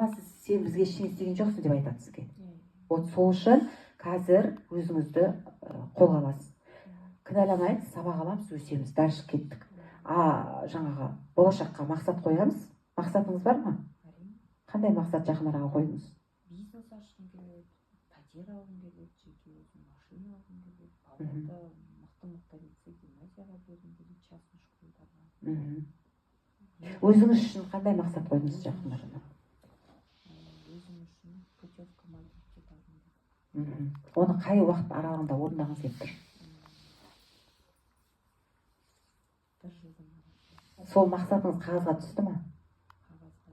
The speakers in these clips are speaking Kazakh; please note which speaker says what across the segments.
Speaker 1: мама сен бізге ештеңе істеген жоқсың деп айтады сізге. Вот сол үшін қазір өзіңізді қолға аласыз. Кінәламайды, сабақ аламыз, өсеміз, дәріс кеттік. Жаңағы болашаққа мақсат қоямыз. Мақсатыңыз бар ма? Қандай мақсат жақын араға қойдыңыз?
Speaker 2: Бизнес ашқым келеді, пәтер алғым келеді, жеке өзім машина алғым келеді, балаларды мықты лицей, гимназияға бергім келеді, частный школдарға.
Speaker 1: Өзіңіз үшін қандай мақсат қойдыңыз жақын арада?
Speaker 2: Өзім үшін путевка Мальдивке барғым келеді.
Speaker 1: Оны қай уақыт аралығында орындағыңыз келіп тұр?
Speaker 2: Бір жылдың арасында.
Speaker 1: Сол мақсатыңыз қағазға түсті ма?
Speaker 2: Қағазға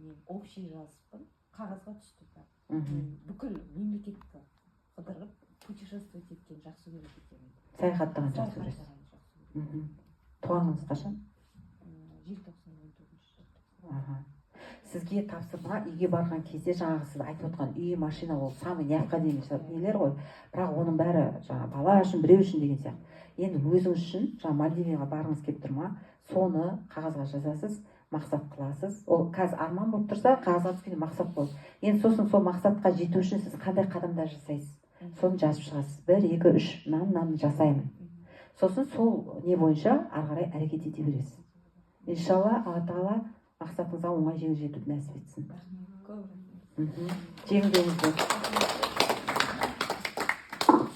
Speaker 2: мен общий жазыппын, қағазға түсті да. Мен бүкіл мемлекетті қыдырып путешествовать еткен жақсы көреді екенмін.
Speaker 1: Саяхаттаған жақсы көресіз. Туғаныңыз қашан?
Speaker 2: Желтоқсан 14-ші.
Speaker 1: Сізге тапсырма үйге барған кезде жаңағы сіз айтып отқан үй, машина ол самый необходимый нелер ғой. Бірақ оның бәрі жаңа бала үшін, біреу үшін деген сияқты. Енді өзіңіз үшін жаңа Мальдивияға барғыңыз келіп тұр ма? Соны қағазға жазасыз, мақсат қыласыз. Ол қазір арман болып тұрса, қағазға түскенде мақсат болады. Енді сосын сол мақсатқа жету үшін сіз қандай қадамдар жасайсыз? Соны жазып шығасыз. 1, 2, 3 мынаны жасаймын. Сосын сол не бойынша ары қарай әрекет ете бересіз. Иншалла, Алла Тағала мақсатыңызға оңай жеңіл жетуді нәсіп етсін. Жеңілдеңіз.